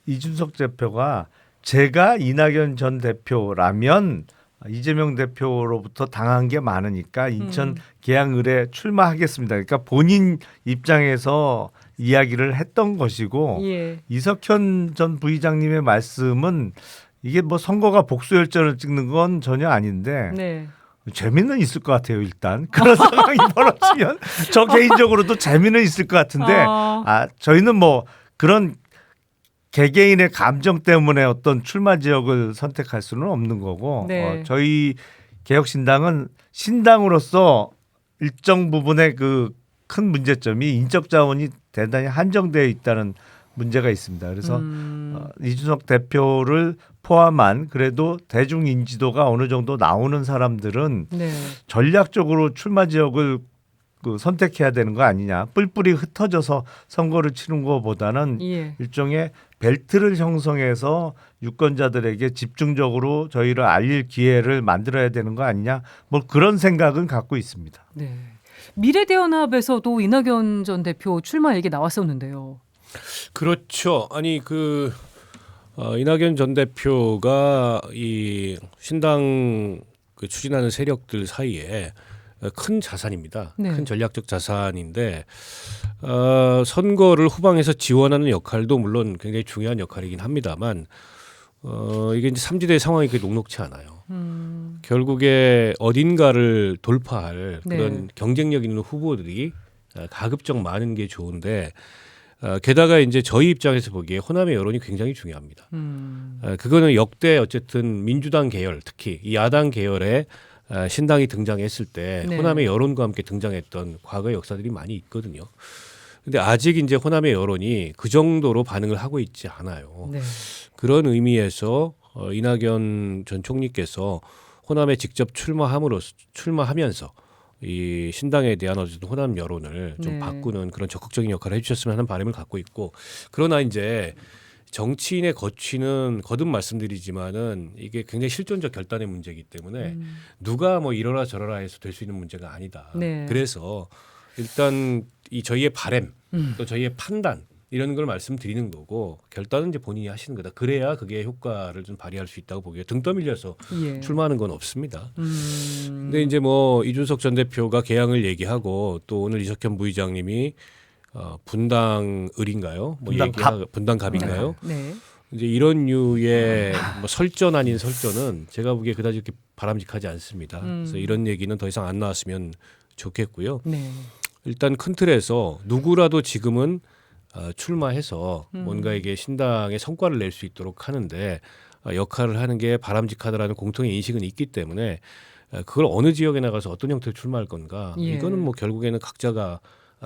이준석 대표가 제가 이낙연 전 대표라면 이재명 대표로부터 당한 게 많으니까 인천 계양을에 출마하겠습니다. 그러니까 본인 입장에서 이야기를 했던 것이고 예. 이석현 전 부의장님의 말씀은 이게 뭐 선거가 복수열전을 찍는 건 전혀 아닌데 네. 재미는 있을 것 같아요. 일단 그런 상황이 벌어지면 저 개인적으로도 재미는 있을 것 같은데 저희는 뭐 그런 개개인의 감정 때문에 어떤 출마 지역을 선택할 수는 없는 거고 네. 저희 개혁신당은 신당으로서 일정 부분의 그 큰 문제점이 인적 자원이 대단히 한정되어 있다는 문제가 있습니다. 그래서 이준석 대표를 포함한 그래도 대중 인지도가 어느 정도 나오는 사람들은 네. 전략적으로 출마 지역을 선택해야 되는 거 아니냐. 뿔뿔이 흩어져서 선거를 치는 것보다는 예. 일종의 벨트를 형성해서 유권자들에게 집중적으로 저희를 알릴 기회를 만들어야 되는 거 아니냐. 뭐 그런 생각은 갖고 있습니다. 네. 미래대연합에서도 이낙연 전 대표 출마 얘기 나왔었는데요. 그렇죠. 아니 이낙연 전 대표가 이 신당 그 추진하는 세력들 사이에 큰 자산입니다. 네. 큰 전략적 자산인데 선거를 후방에서 지원하는 역할도 물론 굉장히 중요한 역할이긴 합니다만 이게 이제 삼지대 상황이 그렇게 녹록치 않아요. 결국에 어딘가를 돌파할 그런 네. 경쟁력 있는 후보들이 가급적 많은 게 좋은데 게다가 이제 저희 입장에서 보기에 호남의 여론이 굉장히 중요합니다. 그거는 역대 어쨌든 민주당 계열 특히 이 야당 계열의 신당이 등장했을 때 네. 호남의 여론과 함께 등장했던 과거의 역사들이 많이 있거든요. 근데 아직 이제 호남의 여론이 그 정도로 반응을 하고 있지 않아요. 네. 그런 의미에서 이낙연 전 총리께서 호남에 직접 출마하면서 이 신당에 대한 어쨌든 호남 여론을 좀 네. 바꾸는 그런 적극적인 역할을 해주셨으면 하는 바람을 갖고 있고 그러나 이제 정치인의 거취는 거듭 말씀드리지만은 이게 굉장히 실존적 결단의 문제이기 때문에 누가 뭐 이러라 저러라 해서 될 수 있는 문제가 아니다. 네. 그래서 일단 이 저희의 바램 또 저희의 판단 이런 걸 말씀드리는 거고 결단은 이제 본인이 하시는 거다. 그래야 그게 효과를 좀 발휘할 수 있다고 보기에 등 떠밀려서 예. 출마하는 건 없습니다. 근데 이제 뭐 이준석 전 대표가 개항을 얘기하고 또 오늘 이석현 부의장님이 분당을인가요? 뭐 분당갑. 분당갑인가요? 네. 이제 이런 류의 뭐 설전 아닌 설전은 제가 보기에 그다지 그렇게 바람직하지 않습니다. 그래서 이런 얘기는 더 이상 안 나왔으면 좋겠고요. 네. 일단 큰 틀에서 누구라도 지금은 출마해서 뭔가 이게 신당의 성과를 낼 수 있도록 하는데 역할을 하는 게 바람직하다라는 공통의 인식은 있기 때문에 그걸 어느 지역에 나가서 어떤 형태로 출마할 건가 예. 이거는 뭐 결국에는 각자가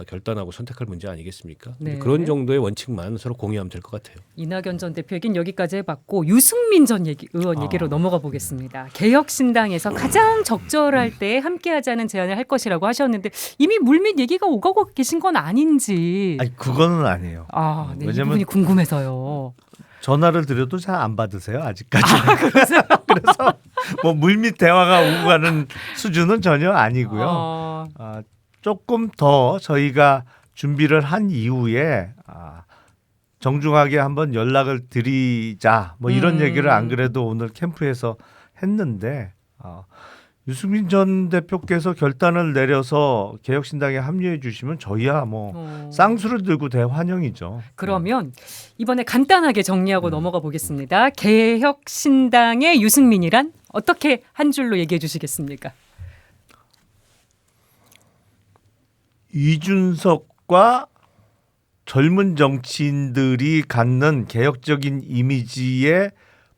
결단하고 선택할 문제 아니겠습니까? 네. 그런 정도의 원칙만 서로 공유하면 될 것 같아요. 이낙연 전 대표 얘기는 여기까지 해봤고 유승민 전 의원 얘기로 넘어가 보겠습니다. 개혁신당에서 가장 적절할 때 함께하자는 제안을 할 것이라고 하셨는데 이미 물밑 얘기가 오가고 계신 건 아닌지. 아니 그거는 아니에요. 아, 네, 이 왜냐면 부분이 궁금해서요. 전화를 드려도 잘 안 받으세요 아직까지는. 그래서 뭐 물밑 대화가 오고 가는 수준은 전혀 아니고요. 조금 더 저희가 준비를 한 이후에 정중하게 한번 연락을 드리자 뭐 이런 얘기를 안 그래도 오늘 캠프에서 했는데 유승민 전 대표께서 결단을 내려서 개혁신당에 합류해 주시면 저희야 뭐 쌍수를 들고 대환영이죠. 그러면 이번에 간단하게 정리하고 넘어가 보겠습니다. 개혁신당의 유승민이란 어떻게 한 줄로 얘기해 주시겠습니까? 이준석과 젊은 정치인들이 갖는 개혁적인 이미지에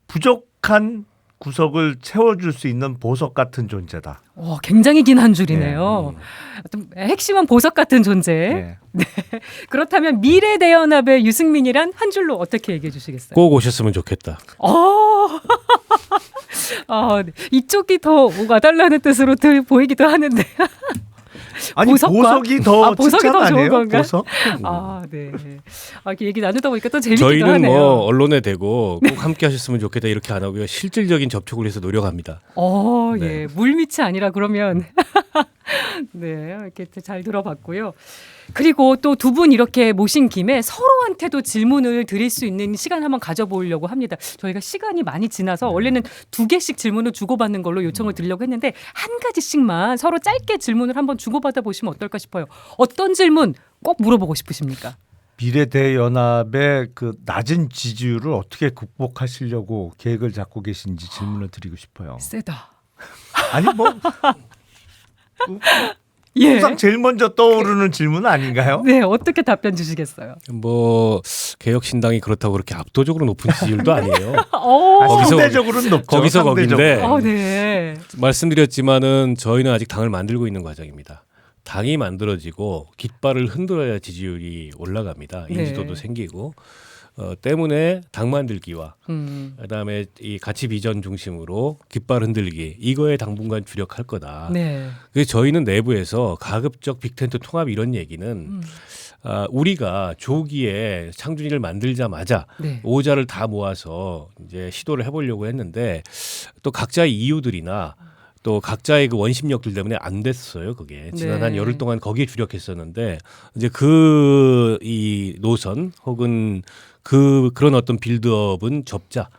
부족한 구석을 채워줄 수 있는 보석 같은 존재다. 굉장히 긴 한 줄이네요. 어떤 핵심은 보석 같은 존재. 네. 그렇다면 미래대연합의 유승민이란 한 줄로 어떻게 얘기해 주시겠어요? 꼭 오셨으면 좋겠다. 네. 이쪽이 더 와달라는 뜻으로 보이기도 하는데. 아니 보석과? 보석이 더 보석이 칭찬 더 좋은 아니에요? 건가? 보석? 네. 이렇게 얘기 나누다 보니까 또 재밌기도 저희는 하네요. 뭐 언론에 대고 꼭 함께 하셨으면 좋겠다 이렇게 안 하고요. 실질적인 접촉을 해서 노력합니다. 예. 물밑이 아니라 그러면 네, 이렇게 잘 들어봤고요. 그리고 또 두 분 이렇게 모신 김에 서로한테도 질문을 드릴 수 있는 시간 한번 가져보려고 합니다. 저희가 시간이 많이 지나서 원래는 2개씩 질문을 주고받는 걸로 요청을 드리려고 했는데 한 가지씩만 서로 짧게 질문을 한번 주고받아 보시면 어떨까 싶어요. 어떤 질문 꼭 물어보고 싶으십니까? 비례대연합의 그 낮은 지지율을 어떻게 극복하시려고 계획을 잡고 계신지 질문을 드리고 싶어요. 세다. 아니 뭐 예. 항상 제일 먼저 떠오르는 질문 아닌가요? 네, 어떻게 답변 주시겠어요? 뭐 개혁신당이 그렇다고 그렇게 압도적으로 높은 지지율도 아니에요. 거기서 상대적으로는 높죠. 거기서 상대적으로. 거긴데. 네. 말씀드렸지만은 저희는 아직 당을 만들고 있는 과정입니다. 당이 만들어지고 깃발을 흔들어야 지지율이 올라갑니다. 인지도도 네. 생기고 때문에 당 만들기와 그다음에 이 가치 비전 중심으로 깃발 흔들기 이거에 당분간 주력할 거다. 네. 그래서 저희는 내부에서 가급적 빅텐트 통합 이런 얘기는 우리가 조기에 창준이를 만들자마자 네. 오자를 다 모아서 이제 시도를 해보려고 했는데 또 각자의 이유들이나 또 각자의 그 원심력들 때문에 안 됐어요. 그게 지난 한 네. 열흘 동안 거기에 주력했었는데 이제 이 노선 혹은 그런 어떤 빌드업은 접자.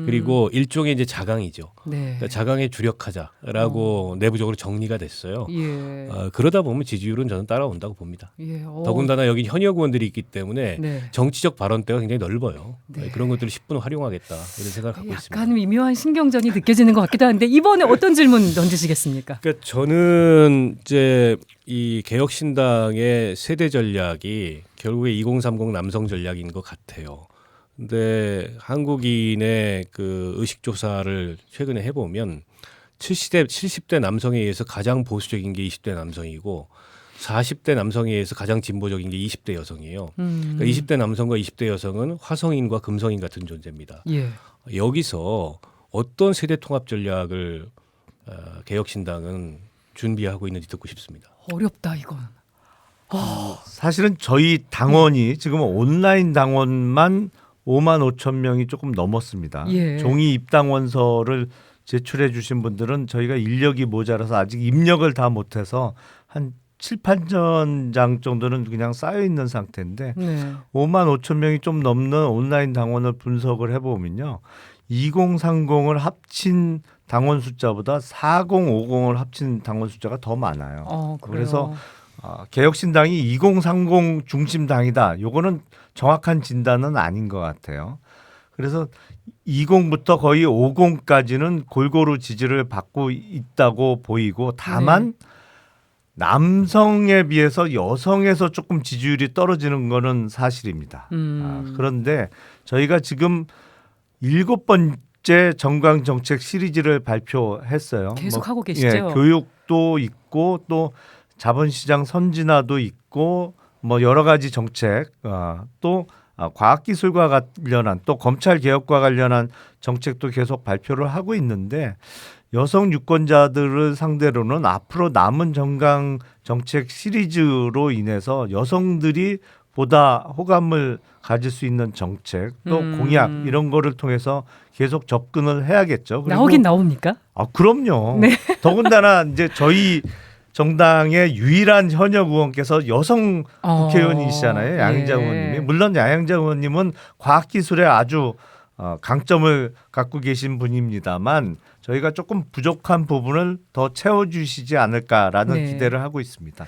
그리고 일종의 이제 자강이죠. 네. 그러니까 자강에 주력하자라고 내부적으로 정리가 됐어요. 예. 그러다 보면 지지율은 저는 따라온다고 봅니다. 예. 더군다나 여기 현역 의원들이 있기 때문에 네. 정치적 발언대가 굉장히 넓어요. 네. 그런 것들을 10분 활용하겠다 이런 생각을 갖고 있습니다. 약간 미묘한 신경전이 느껴지는 것 같기도 한데 이번에 어떤 질문 던지시겠습니까? 그러니까 저는 이제 이 개혁신당의 세대 전략이 결국에 2030 남성 전략인 것 같아요. 근데 한국인의 그 의식 조사를 최근에 해보면 70대 남성에 의해서 가장 보수적인 게 20대 남성이고 40대 남성에 의해서 가장 진보적인 게 20대 여성이에요. 그러니까 20대 남성과 20대 여성은 화성인과 금성인 같은 존재입니다. 예. 여기서 어떤 세대 통합 전략을 개혁신당은 준비하고 있는지 듣고 싶습니다. 어렵다 이건. 사실은 저희 당원이 지금 온라인 당원만 5만 5천 명이 조금 넘었습니다. 예. 종이 입당원서를 제출해 주신 분들은 저희가 인력이 모자라서 아직 입력을 다 못해서 한 7, 8천 장 정도는 그냥 쌓여 있는 상태인데 네. 5만 5천 명이 좀 넘는 온라인 당원을 분석을 해보면요. 2030을 합친 당원 숫자보다 4050을 합친 당원 숫자가 더 많아요. 그래요. 그래서 개혁신당이 2030 중심당이다. 요거는 정확한 진단은 아닌 것 같아요. 그래서 20부터 거의 50까지는 골고루 지지를 받고 있다고 보이고 다만 남성에 비해서 여성에서 조금 지지율이 떨어지는 거는 사실입니다. 그런데 저희가 지금 7번째 정강 정책 시리즈를 발표했어요. 계속 하고 계시죠? 교육도 있고 또 자본시장 선진화도 있고 뭐 여러 가지 정책 또 과학기술과 관련한 또 검찰 개혁과 관련한 정책도 계속 발표를 하고 있는데 여성 유권자들을 상대로는 앞으로 남은 정강 정책 시리즈로 인해서 여성들이 보다 호감을 가질 수 있는 정책 또 공약 이런 거를 통해서 계속 접근을 해야겠죠. 그리고 나오긴 나옵니까? 그럼요. 네. 더군다나 이제 저희 정당의 유일한 현역 의원께서 여성 국회의원이시잖아요. 양희장 의원님이. 물론 양희장 의원님은 과학기술에 아주 강점을 갖고 계신 분입니다만 저희가 조금 부족한 부분을 더 채워주시지 않을까라는 기대를 하고 있습니다.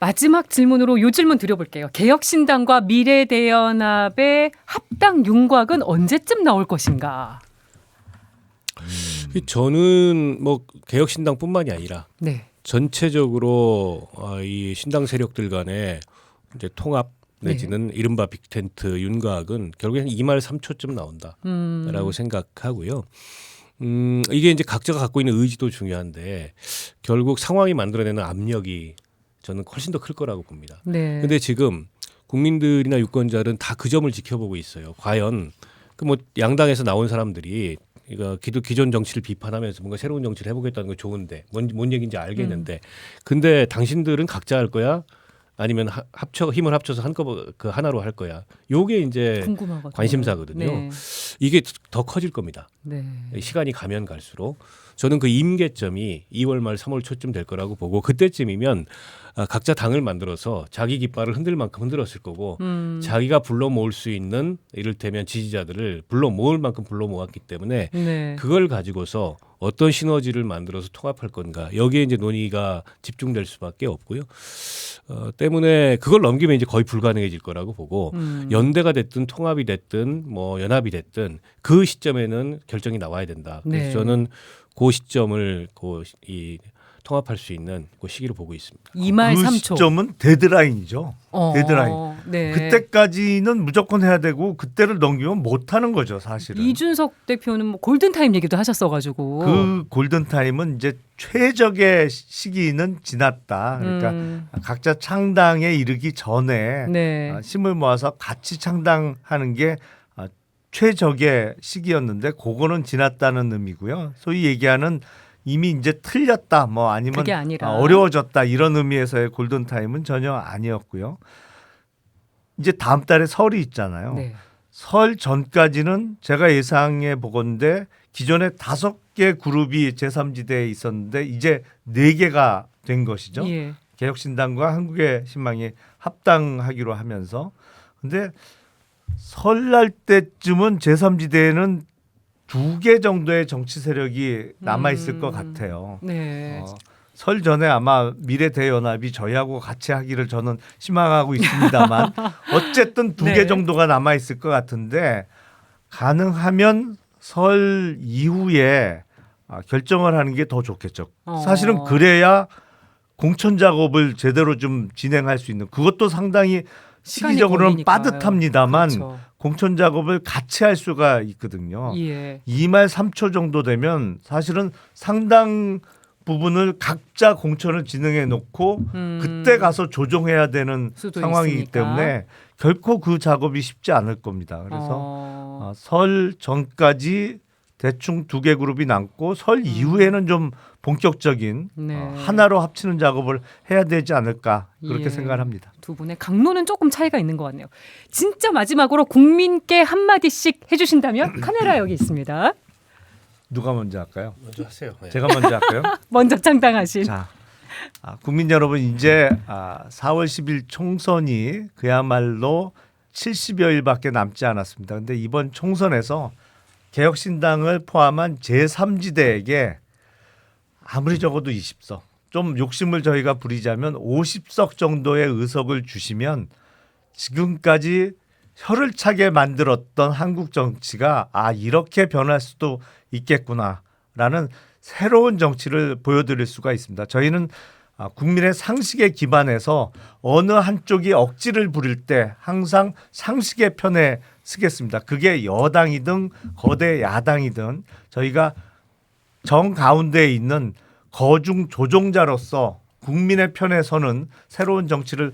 마지막 질문으로 요 질문 드려볼게요. 개혁신당과 미래대연합의 합당 윤곽은 언제쯤 나올 것인가? 저는 뭐 개혁신당뿐만이 아니라 네. 전체적으로 이 신당 세력들 간의 이제 통합 내지는 이른바 빅텐트 윤곽은 결국에는 2말 3초쯤 나온다라고 생각하고요. 이게 이제 각자가 갖고 있는 의지도 중요한데 결국 상황이 만들어내는 압력이 저는 훨씬 더 클 거라고 봅니다. 네. 근데 지금 국민들이나 유권자들은 다 그 점을 지켜보고 있어요. 과연 그 뭐 양당에서 나온 사람들이 이거 기존 정치를 비판하면서 뭔가 새로운 정치를 해보겠다는 거 좋은데 뭔 얘기인지 알겠는데 근데 당신들은 각자 할 거야? 아니면 힘을 합쳐서 그 하나로 할 거야? 요게 이제 궁금하거든요. 관심사거든요. 네. 이게 더 커질 겁니다. 네. 시간이 가면 갈수록 저는 그 임계점이 2월 말 3월 초쯤 될 거라고 보고 그때쯤이면 각자 당을 만들어서 자기 깃발을 흔들 만큼 흔들었을 거고 자기가 불러 모을 수 있는 이를테면 지지자들을 불러 모을 만큼 불러 모았기 때문에 네. 그걸 가지고서 어떤 시너지를 만들어서 통합할 건가 여기에 이제 논의가 집중될 수밖에 없고요. 때문에 그걸 넘기면 이제 거의 불가능해질 거라고 보고 연대가 됐든 통합이 됐든 뭐 연합이 됐든 그 시점에는 결정이 나와야 된다. 그래서 네. 저는 그 시점을 이 통합할 수 있는 그 시기로 보고 있습니다. 2말 그 3초. 시점은 데드라인이죠. 데드라인. 네. 그때까지는 무조건 해야 되고 그때를 넘기면 못하는 거죠, 사실은. 이준석 대표는 뭐 골든타임 얘기도 하셨어가지고. 그 골든타임은 이제 최적의 시기는 지났다. 그러니까 각자 창당에 이르기 전에 네. 힘을 모아서 같이 창당하는 게 최적의 시기였는데 그거는 지났다는 의미고요. 소위 얘기하는 이미 이제 틀렸다 뭐 아니면 그게 아니라. 어려워졌다 이런 의미에서의 골든타임은 전혀 아니었고요. 이제 다음 달에 설이 있잖아요. 네. 설 전까지는 제가 예상해 보건대 기존에 5개 그룹이 제3지대에 있었는데 이제 4개가 된 것이죠. 예. 개혁신당과 한국의 신망이 합당하기로 하면서 근데 설날 때쯤은 제3지대에는 2개 정도의 정치 세력이 남아 있을 것 같아요. 네. 설 전에 아마 미래대연합이 저희하고 같이 하기를 저는 희망하고 있습니다만 어쨌든 2개 네. 정도가 남아 있을 것 같은데 가능하면 설 이후에 결정을 하는 게 더 좋겠죠. 사실은 그래야 공천 작업을 제대로 좀 진행할 수 있는 그것도 상당히 시기적으로는 걸리니까요. 빠듯합니다만 그렇죠. 공천 작업을 같이 할 수가 있거든요. 예. 2말 3초 정도 되면 사실은 상당 부분을 각자 공천을 진행해 놓고 그때 가서 조정해야 되는 수도 상황이기 있으니까. 때문에 결코 그 작업이 쉽지 않을 겁니다. 그래서 설 전까지 대충 2개 그룹이 남고 설 이후에는 좀 본격적인 네. 하나로 합치는 작업을 해야 되지 않을까 그렇게 예. 생각을 합니다. 두 분의 강론은 조금 차이가 있는 것 같네요. 진짜 마지막으로 국민께 한마디씩 해주신다면 카메라 여기 있습니다. 누가 먼저 할까요? 먼저 하세요. 네. 제가 먼저 할까요? 먼저 창당하신. 자, 국민 여러분 이제 4월 10일 총선이 그야말로 70여일밖에 남지 않았습니다. 그런데 이번 총선에서 개혁신당을 포함한 제3지대에게 아무리 적어도 20석, 좀 욕심을 저희가 부리자면 50석 정도의 의석을 주시면 지금까지 혀를 차게 만들었던 한국 정치가 이렇게 변할 수도 있겠구나라는 새로운 정치를 보여드릴 수가 있습니다. 저희는 국민의 상식에 기반해서 어느 한쪽이 억지를 부릴 때 항상 상식의 편에 서겠습니다. 그게 여당이든 거대 야당이든 저희가 정 가운데에 있는 거중 조종자로서 국민의 편에 서는 새로운 정치를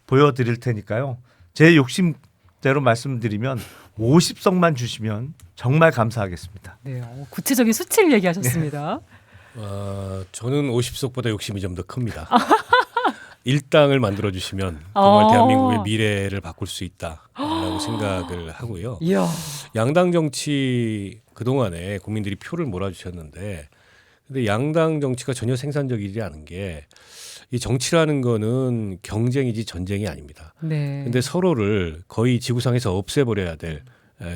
보여드릴 테니까요. 제 욕심대로 말씀드리면 50석만 주시면 정말 감사하겠습니다. 네, 구체적인 수치를 얘기하셨습니다. 저는 50석보다 욕심이 좀 더 큽니다. 일당을 만들어 주시면 정말 대한민국의 미래를 바꿀 수 있다라고 생각을 하고요. 이야. 양당 정치 그동안에 국민들이 표를 몰아주셨는데 근데 양당 정치가 전혀 생산적이지 않은 게 이 정치라는 거는 경쟁이지 전쟁이 아닙니다. 네. 근데 서로를 거의 지구상에서 없애버려야 될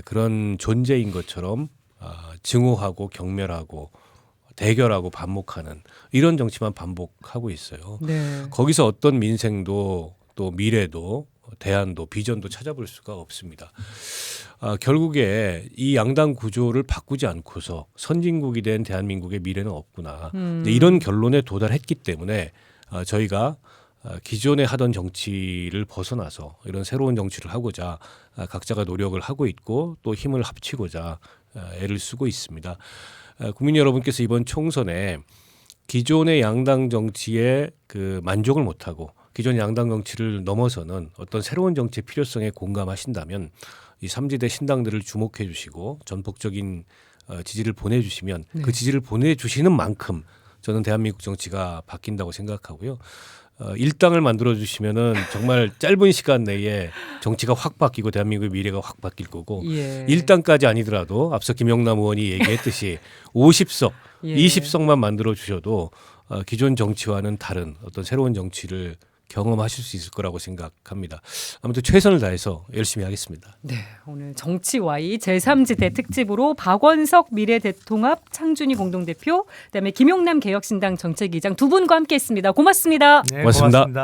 그런 존재인 것처럼 증오하고 경멸하고 대결하고 반목하는 이런 정치만 반복하고 있어요. 네. 거기서 어떤 민생도 또 미래도 대안도 비전도 찾아볼 수가 없습니다. 결국에 이 양당 구조를 바꾸지 않고서 선진국이 된 대한민국의 미래는 없구나. 이런 결론에 도달했기 때문에 저희가 기존에 하던 정치를 벗어나서 이런 새로운 정치를 하고자 각자가 노력을 하고 있고 또 힘을 합치고자 애를 쓰고 있습니다. 국민 여러분께서 이번 총선에 기존의 양당 정치에 그 만족을 못하고 기존 양당 정치를 넘어서는 어떤 새로운 정치의 필요성에 공감하신다면 이 3지대 신당들을 주목해 주시고 전폭적인 지지를 보내주시면 그 지지를 보내주시는 만큼 저는 대한민국 정치가 바뀐다고 생각하고요. 일당을 만들어 주시면은 정말 짧은 시간 내에 정치가 확 바뀌고 대한민국의 미래가 확 바뀔 거고 예. 일당까지 아니더라도 앞서 김영남 의원이 얘기했듯이 50석, 예. 20석만 만들어 주셔도 기존 정치와는 다른 어떤 새로운 정치를 경험하실 수 있을 거라고 생각합니다. 아무튼 최선을 다해서 열심히 하겠습니다. 네, 오늘 정치와이 제3지대 특집으로 박원석 미래대통합 창준이 공동대표, 그다음에 김용남 개혁신당 정책위장 두 분과 함께했습니다. 고맙습니다. 네, 고맙습니다. 고맙습니다.